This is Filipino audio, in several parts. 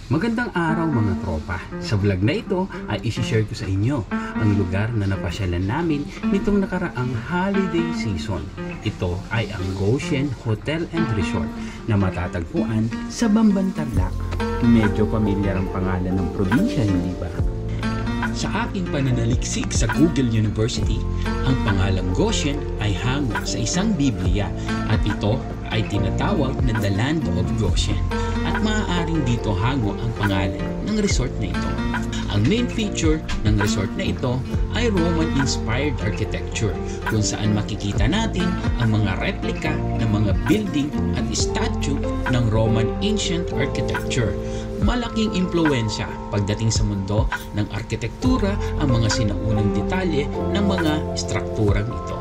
Magandang araw mga tropa. Sa vlog na ito ay isi-share ko sa inyo ang lugar na napasyalan namin nitong nakaraang holiday season. Ito ay ang Goshen Hotel and Resort na matatagpuan sa Bamban, Tarlac. Medyo pamilyar ang pangalan ng probinsya, hindi ba? Sa aking pananaliksik sa Google University, ang pangalang Goshen ay hango sa isang Biblia at ito ay tinatawag na The Land of Goshen at maaaring dito hango ang pangalan ng resort na ito. Ang main feature ng resort na ito ay Roman-inspired architecture kung saan makikita natin ang mga replika ng mga building at statue ng Roman ancient architecture. Malaking impluwensya pagdating sa mundo ng arkitektura ang mga sinaunang detalye ng mga strukturang ito.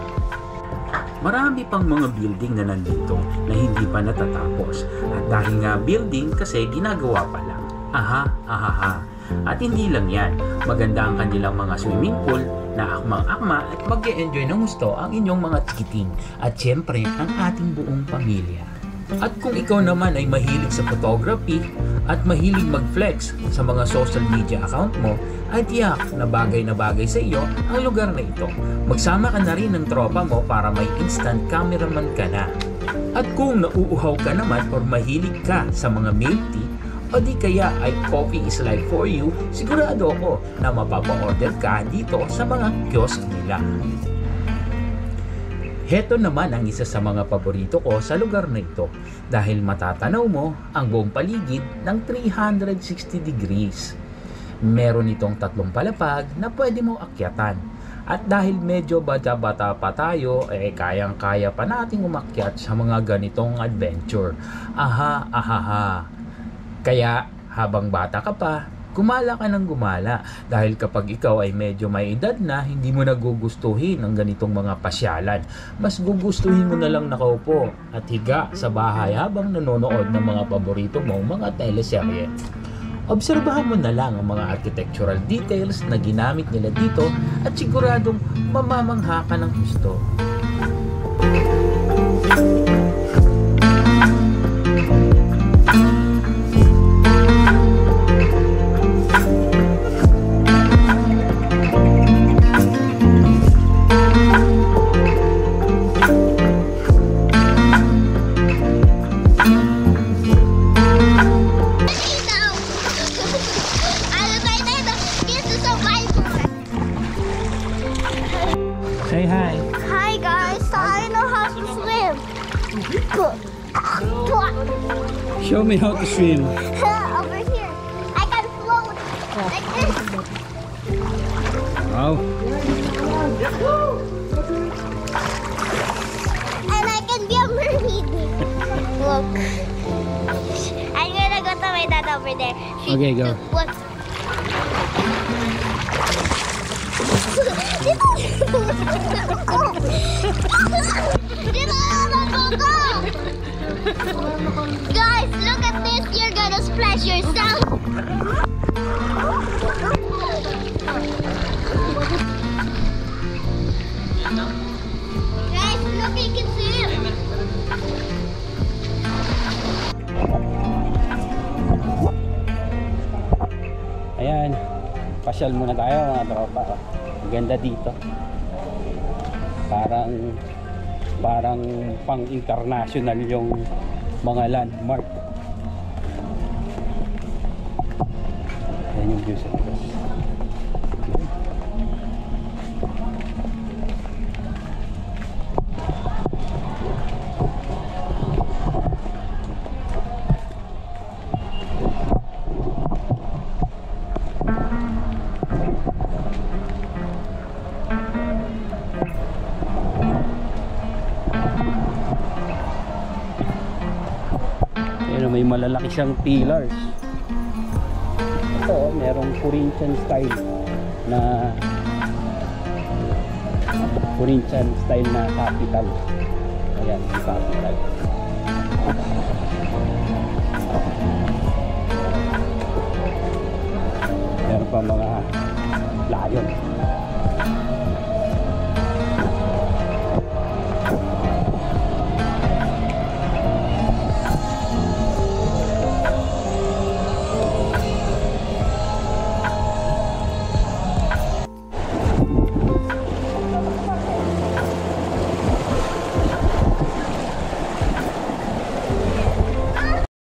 Marami pang mga building na nandito na hindi pa natatapos at dahil nga building kasi ginagawa pa lang. At hindi lang yan, maganda ang kanilang mga swimming pool na akmang-akma at mag-e-enjoy ng gusto ang inyong mga tikiting at syempre ang ating buong pamilya. At kung ikaw naman ay mahilig sa photography at mahilig mag-flex sa mga social media account mo, ay tiyak na bagay sa iyo ang lugar na ito. Magsama ka na rin ng tropa mo para may instant cameraman ka na. At kung nauuhaw ka naman or mahilig ka sa mga milk tea, o di kaya ay coffee is life for you, sigurado ako na mapapa-order ka dito sa mga kiosk nila. Heto naman ang isa sa mga paborito ko sa lugar na ito dahil matatanaw mo ang buong paligid ng 360 degrees. Meron itong 3 palapag na pwede mo akyatan. At dahil medyo bata-bata pa tayo, kayang-kaya pa nating umakyat sa mga ganitong adventure. Kaya habang bata ka pa, gumala ka ng gumala dahil kapag ikaw ay medyo may edad na, hindi mo nagugustuhin ang ganitong mga pasyalan. Mas gugustuhin mo na lang nakaupo at higa sa bahay habang nanonood ng mga paborito mong mga teleserye. Obserbahan mo na lang ang mga architectural details na ginamit nila dito at siguradong mamamangha ka ng gusto. Say hi. Hi guys, so I know how to swim. Show me how to swim. Over here. I can float like this. Wow. And I can be a mermaid. Look. I'm gonna go to my dad over there. Okay, go. Look. Guys, look at this. You're gonna splash yourself. Guys, look, you can swim. Ayan, pasyal muna tayo mga tropa. Ganda dito. Parang pang-international yung mga landmark. Ayan yung view sa labas. May malalaki siyang pillars. Ito, merong Corinthian style na capital. Ayan, yung capital. Meron pa mga layon.